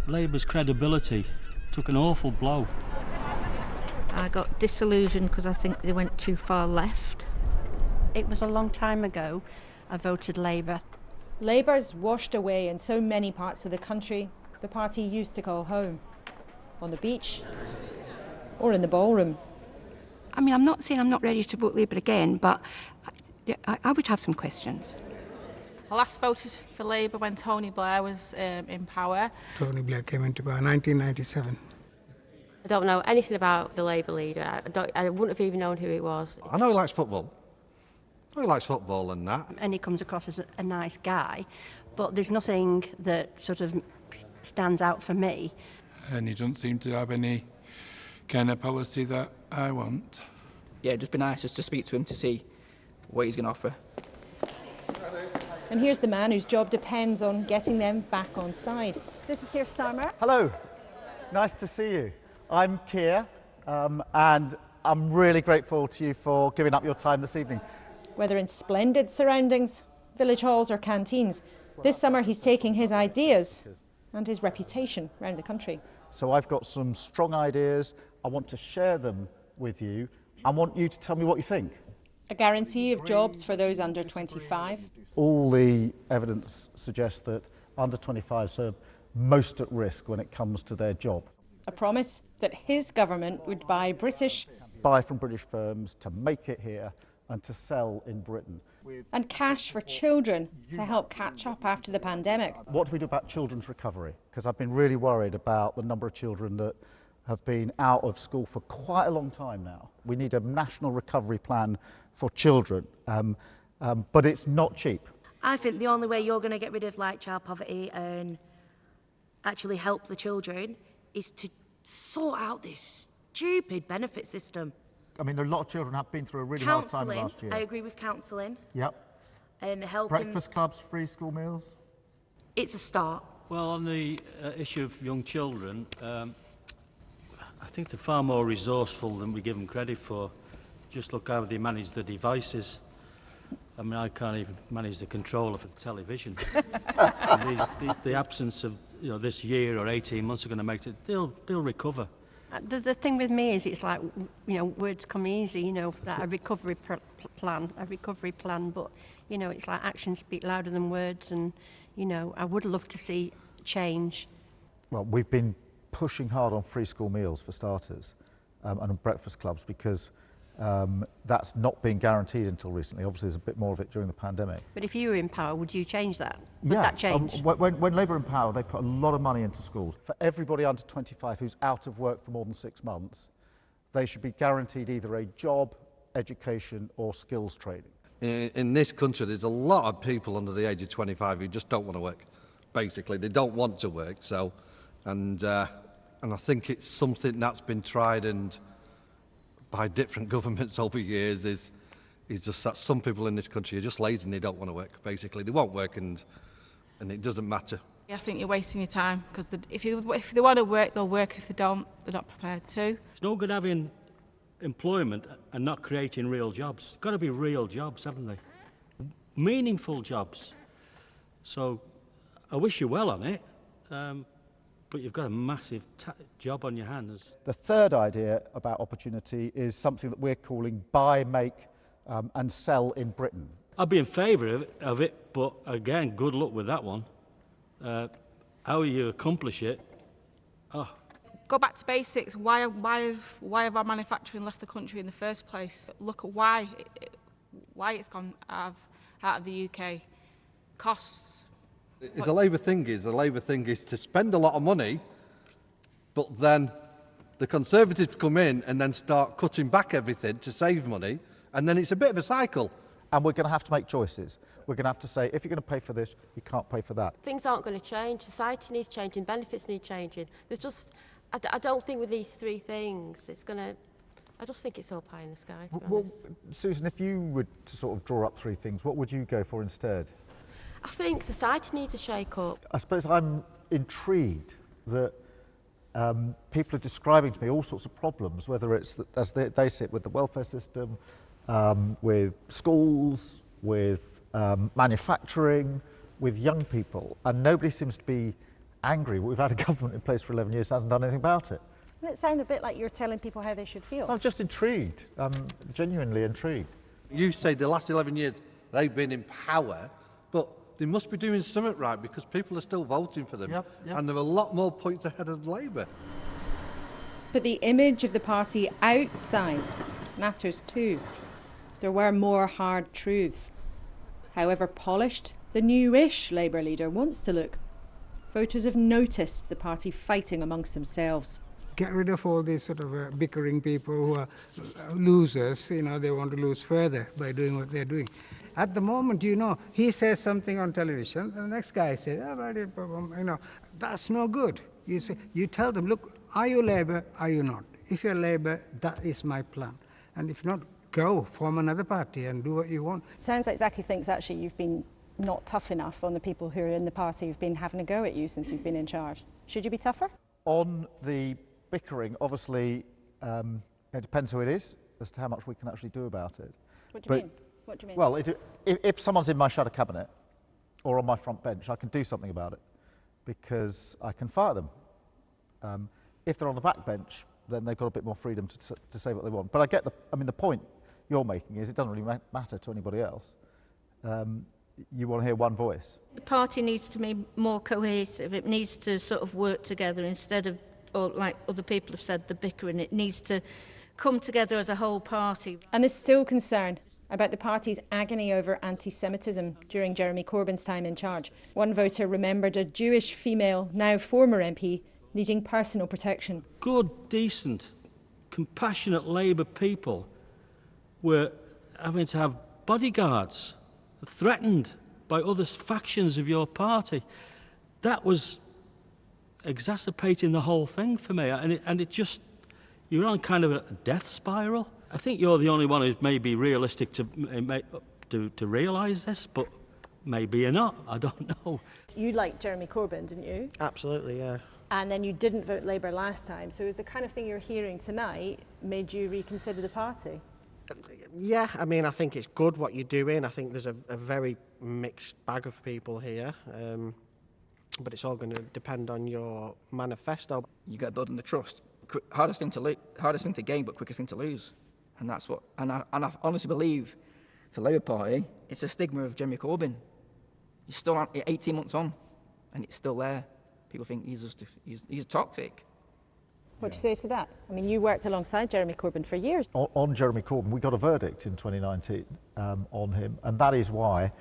Labour's credibility took an awful blow. I got disillusioned because I think they went too far left. It was a long time ago I voted Labour. Labour's washed away in so many parts of the country the party used to call home. On the beach or in the ballroom. I mean, I'm not saying I'm not ready to vote Labour again, but I would have some questions. I last voted for Labour when Tony Blair was in power. Tony Blair came into power in 1997. I don't know anything about the Labour leader. I wouldn't have even known who he was. I know he likes football. I know he likes football and that. And he comes across as a nice guy, but there's nothing that sort of stands out for me. And he doesn't seem to have any kind of policy that I want. Yeah, it'd just be nice just to speak to him to see what he's going to offer. And here's the man whose job depends on getting them back on side. This is Keir Starmer. Hello, nice to see you. I'm Keir, and I'm really grateful to you for giving up your time this evening. Whether in splendid surroundings, village halls or canteens, this summer he's taking his ideas and his reputation around the country. So I've got some strong ideas. I want to share them with you. I want you to tell me what you think. A guarantee of jobs for those under 25. All the evidence suggests that under 25s are most at risk when it comes to their job. A promise that his government would buy from British firms to make it here and to sell in Britain. And cash for children to help catch up after the pandemic. What do we do about children's recovery? Because I've been really worried about the number of children that have been out of school for quite a long time now. We need a national recovery plan for children, but it's not cheap. I think the only way you're going to get rid of like child poverty and actually help the children is to sort out this stupid benefit system. I mean, a lot of children have been through a really hard time last year. I agree with counselling. Yep. And helping. Breakfast clubs, free school meals. It's a start. Well, on the issue of young children, I think they're far more resourceful than we give them credit for. Just look how they manage the devices. I mean, I can't even manage the controller for the television. The absence of this year or 18 months are going to make it. They'll recover. The thing with me is it's like, words come easy, that a recovery plan, but, it's like actions speak louder than words, and, I would love to see change. Well, we've been pushing hard on free school meals for starters, and on breakfast clubs, because that's not been guaranteed until recently. Obviously, there's a bit more of it during the pandemic. But if you were in power, would you change that? Would that change? When Labour were in power, they put a lot of money into schools. For everybody under 25 who's out of work for more than 6 months, they should be guaranteed either a job, education or skills training. In this country, there's a lot of people under the age of 25 who just don't want to work. Basically, they don't want to work. So, and I think it's something that's been tried and by different governments over years is just that some people in this country are just lazy and they don't want to work. Basically, they won't work and it doesn't matter. I think you're wasting your time, because if they want to work, they'll work. If they don't, they're not prepared to. It's no good having employment and not creating real jobs. It's got to be real jobs, haven't they? Meaningful jobs. So I wish you well on it. But you've got a massive job on your hands. The third idea about opportunity is something that we're calling buy, make and sell in Britain. I'd be in favour of it, but again, good luck with that one. How you accomplish it, Go back to basics. Why have our manufacturing left the country in the first place? Look at why it's gone out of the UK. Costs. The Labour thing is to spend a lot of money, but then the Conservatives come in and then start cutting back everything to save money, and then it's a bit of a cycle. And we're going to have to make choices. We're going to have to say, if you're going to pay for this, you can't pay for that. Things aren't going to change. Society needs changing. Benefits need changing. There's just, I don't think with these three things, it's going to. I just think it's all pie in the sky, to be honest. Susan, if you were to sort of draw up three things, what would you go for instead? I think society needs a shake-up. I suppose I'm intrigued that people are describing to me all sorts of problems, whether it's as they sit with the welfare system, with schools, with manufacturing, with young people, and nobody seems to be angry. We've had a government in place for 11 years and hasn't done anything about it. Doesn't it sound a bit like you're telling people how they should feel? I'm just intrigued. I'm genuinely intrigued. You say the last 11 years they've been in power, but they must be doing something right because people are still voting for them. Yep. And they're a lot more points ahead of Labour. But the image of the party outside matters too. There were more hard truths. However polished the newish Labour leader wants to look, voters have noticed the party fighting amongst themselves. Get rid of all these sort of bickering people who are losers. You know, they want to lose further by doing what they're doing. At the moment, you know, he says something on television, the next guy says, you know, that's no good. You tell them, look, are you Labour, are you not? If you're Labour, that is my plan. And if not, go, form another party and do what you want. Sounds like Zaki thinks actually you've been not tough enough on the people who are in the party who've been having a go at you since you've been in charge. Should you be tougher? On the bickering, obviously, it depends who it is as to how much we can actually do about it. What do you mean? What do you mean? Well, if someone's in my shadow cabinet or on my front bench, I can do something about it because I can fire them. If they're on the back bench, then they've got a bit more freedom to say what they want. But I get the point you're making is it doesn't really matter to anybody else. You want to hear one voice. The party needs to be more cohesive. It needs to sort of work together instead of, or like other people have said, the bickering. It needs to come together as a whole party. And there's still concern about the party's agony over anti-Semitism during Jeremy Corbyn's time in charge. One voter remembered a Jewish female, now former MP, needing personal protection. Good, decent, compassionate Labour people were having to have bodyguards, threatened by other factions of your party. That was exacerbating the whole thing for me, and it just, you're on kind of a death spiral. I think you're the only one who's maybe realistic to realise this, but maybe you're not. I don't know. You liked Jeremy Corbyn, didn't you? Absolutely, yeah. And then you didn't vote Labour last time. So is the kind of thing you're hearing tonight made you reconsider the party? Yeah, I mean, I think it's good what you're doing. I think there's a very mixed bag of people here. But it's all going to depend on your manifesto. You got building the trust. Hardest thing to gain, but quickest thing to lose. And that's what. And I honestly believe, for the Labour Party, it's a stigma of Jeremy Corbyn. He's still 18 months on, and it's still there. People think he's toxic. What do you say to that? I mean, you worked alongside Jeremy Corbyn for years. On Jeremy Corbyn, we got a verdict in 2019 on him, and that is why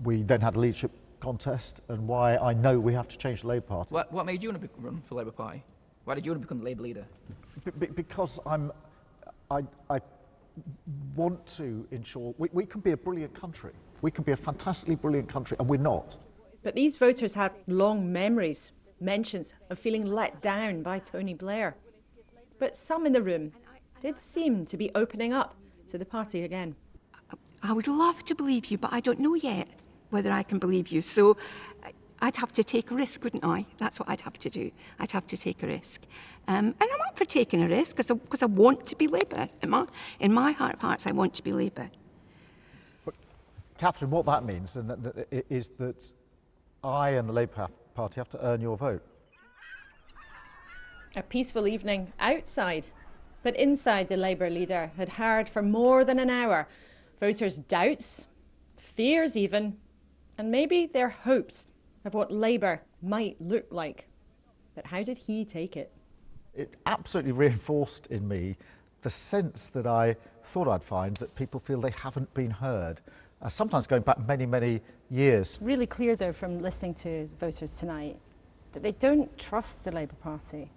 we then had a leadership contest, and why I know we have to change the Labour Party. What made you want to run for the Labour Party? Why did you want to become the Labour leader? Because I want to ensure we can be a brilliant country. We can be a fantastically brilliant country, and we're not. But these voters had long memories, mentions of feeling let down by Tony Blair. But some in the room did seem to be opening up to the party again. I would love to believe you, but I don't know yet whether I can believe you. So I'd have to take a risk, wouldn't I? That's what I'd have to do. I'd have to take a risk. And I'm up for taking a risk because I want to be Labour. In my heart of hearts, I want to be Labour. But, Catherine, what that means is that I and the Labour Party have to earn your vote. A peaceful evening outside, but inside the Labour leader had heard for more than an hour voters' doubts, fears even, and maybe their hopes of what Labour might look like. But how did he take it? It absolutely reinforced in me the sense that I thought I'd find, that people feel they haven't been heard. Sometimes going back many, many years. Really clear, though, from listening to voters tonight, that they don't trust the Labour Party.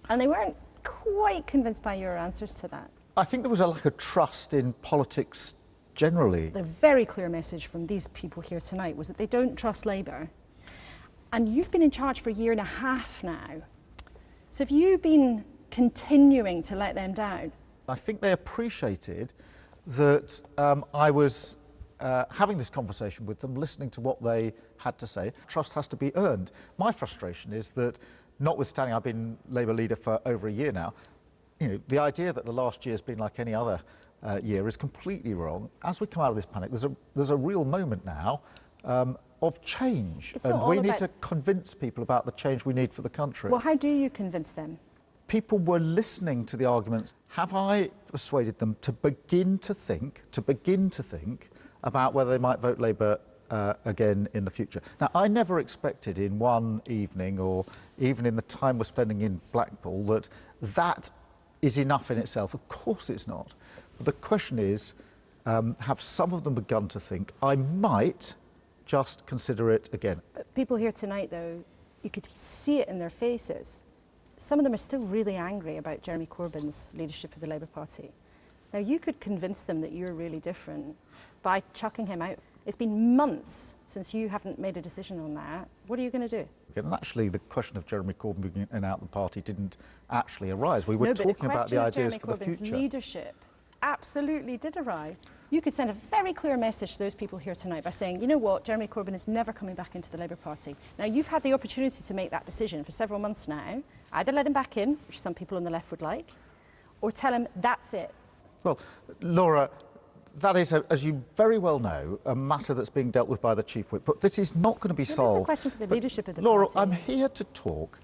And they weren't quite convinced by your answers to that. I think there was a lack of trust in politics generally. The very clear message from these people here tonight was that they don't trust Labour. And you've been in charge for a year and a half now. So have you been continuing to let them down? I think they appreciated that I was having this conversation with them, listening to what they had to say. Trust has to be earned. My frustration is that, notwithstanding I've been Labour leader for over a year now, you know, the idea that the last year's been like any other year is completely wrong. As we come out of this panic, there's a real moment now of change. It's And not we all need about- to convince people about the change we need for the country. Well, how do you convince them? People were listening to the arguments. Have I persuaded them to begin to think about whether they might vote Labour again in the future? Now, I never expected in one evening or even in the time we're spending in Blackpool that is enough in itself. Of course it's not. But the question is, have some of them begun to think, I might just consider it again? People here tonight, though, you could see it in their faces. Some of them are still really angry about Jeremy Corbyn's leadership of the Labour Party. Now, you could convince them that you're really different by chucking him out. It's been months since you haven't made a decision on that. What are you going to do? And actually, the question of Jeremy Corbyn being in out of the party didn't actually arise. We were No, but talking about the ideas for the Jeremy Corbyn's future. leadership absolutely did arise. You could send a very clear message to those people here tonight by saying, you know what, Jeremy Corbyn is never coming back into the Labour Party. Now, you've had the opportunity to make that decision for several months now. Either let him back in, which some people on the left would like, or tell him that's it. Well, Laura, that is, as you very well know, a matter that's being dealt with by the Chief Whip. But this is not going to be solved. It's a question for the leadership of the Laura, party. I'm here to talk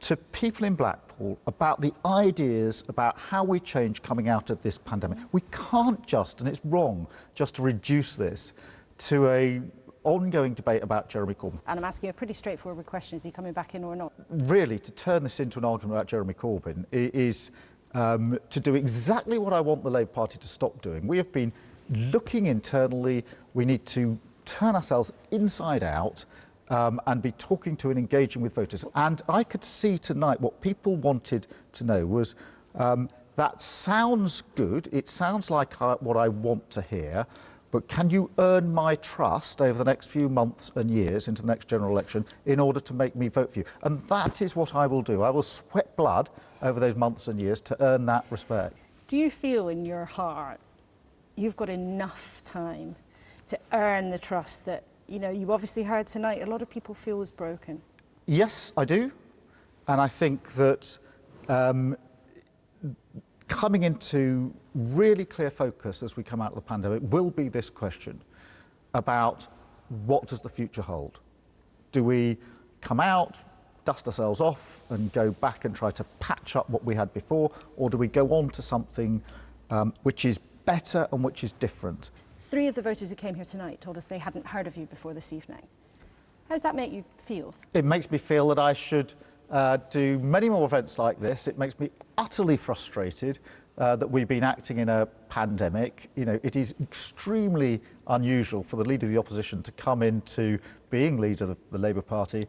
to people in Blackpool about the ideas about how we change coming out of this pandemic. We can't just, and it's wrong, just to reduce this to a ongoing debate about Jeremy Corbyn. And I'm asking you a pretty straightforward question, is he coming back in or not? Really, to turn this into an argument about Jeremy Corbyn is to do exactly what I want the Labour Party to stop doing. We have been looking internally. We need to turn ourselves inside out and be talking to and engaging with voters. And I could see tonight what people wanted to know was, that sounds good, it sounds like what I want to hear, but can you earn my trust over the next few months and years into the next general election in order to make me vote for you? And that is what I will do. I will sweat blood over those months and years to earn that respect. Do you feel in your heart you've got enough time to earn the trust that, you know, you obviously heard tonight a lot of people feel was broken? Yes, I do. And I think that coming into really clear focus as we come out of the pandemic will be this question about what does the future hold? Do we come out, dust ourselves off and go back and try to patch up what we had before, or do we go on to something which is better and which is different? 3 of the voters who came here tonight told us they hadn't heard of you before this evening. How does that make you feel? It makes me feel that I should do many more events like this. It makes me utterly frustrated that we've been acting in a pandemic. You know, it is extremely unusual for the Leader of the Opposition to come into being Leader of the Labour Party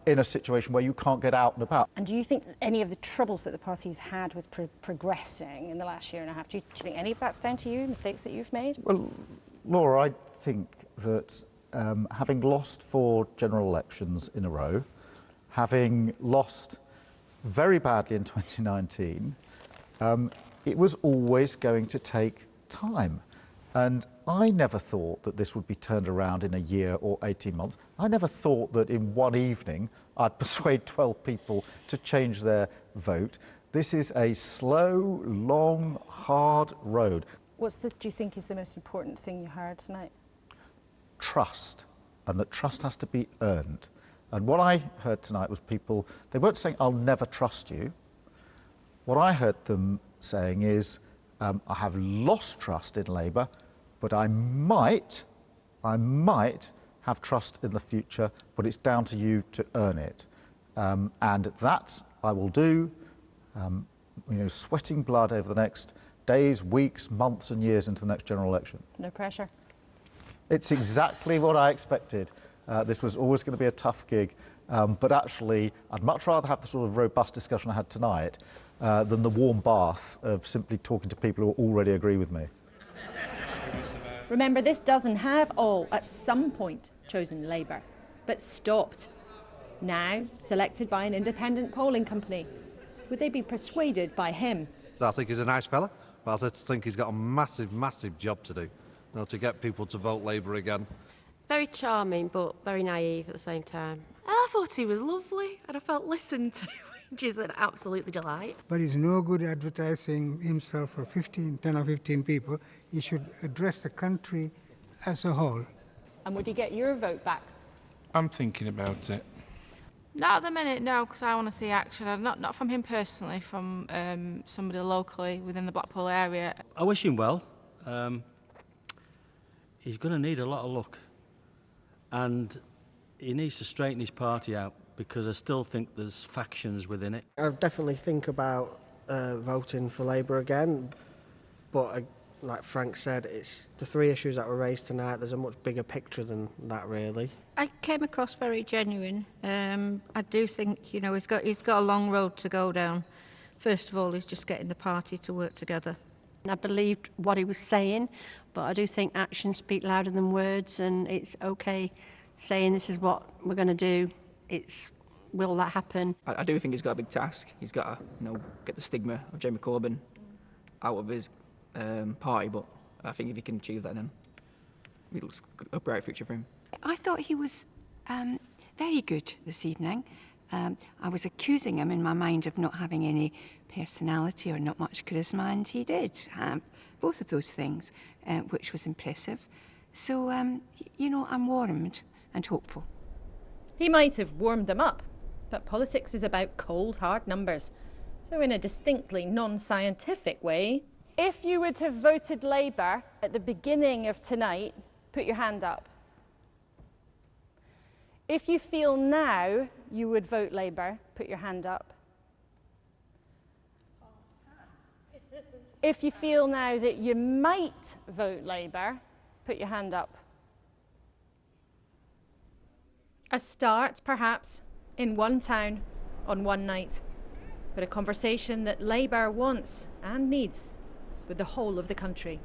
in a situation where you can't get out and about. And do you think any of the troubles that the party's had with progressing in the last year and a half, do you think any of that's down to you, mistakes that you've made? Well, Laura, I think that having lost 4 general elections in a row, having lost very badly in 2019, it was always going to take time. And I never thought that this would be turned around in a year or 18 months. I never thought that in one evening I'd persuade 12 people to change their vote. This is a slow, long, hard road. Do you think is the most important thing you heard tonight? Trust, and that trust has to be earned. And what I heard tonight was people, they weren't saying, I'll never trust you. What I heard them saying is, I have lost trust in Labour, but I might have trust in the future, but it's down to you to earn it. And that I will do, sweating blood over the next days, weeks, months and years into the next general election. No pressure. It's exactly what I expected. This was always going to be a tough gig, but actually I'd much rather have the sort of robust discussion I had tonight than the warm bath of simply talking to people who already agree with me. Remember, this dozen have all, at some point, chosen Labour, but stopped. Now, selected by an independent polling company. Would they be persuaded by him? I think he's a nice fella, but I just think he's got a massive, massive job to do, to get people to vote Labour again. Very charming, but very naive at the same time. I thought he was lovely, and I felt listened to, which is an absolute delight. But he's no good advertising himself for 10 or 15 people. He should address the country as a whole. And would he get your vote back? I'm thinking about it. Not at the minute, no, because I want to see action. Not from him personally, from somebody locally within the Blackpool area. I wish him well. He's going to need a lot of luck. And he needs to straighten his party out, because I still think there's factions within it. I definitely think about voting for Labour again, but like Frank said, it's the three issues that were raised tonight. There's a much bigger picture than that, really. I came across very genuine. I do think, you know, he's got a long road to go down. First of all, he's just getting the party to work together. I believed what he was saying, but I do think actions speak louder than words, and it's okay saying this is what we're going to do. Will that happen? I do think he's got a big task. He's got to, you know, get the stigma of Jeremy Corbyn out of his party, but I think if he can achieve that, then it looks a bright future for him. I thought he was very good this evening. I was accusing him in my mind of not having any personality or not much charisma, and he did have both of those things, which was impressive. So, you know, I'm warmed and hopeful. He might have warmed them up, but politics is about cold, hard numbers. So in a distinctly non-scientific way, if you would have voted Labour at the beginning of tonight, put your hand up. If you feel now you would vote Labour, put your hand up. If you feel now that you might vote Labour, put your hand up. A start, perhaps, in one town, on one night, but a conversation that Labour wants and needs with the whole of the country.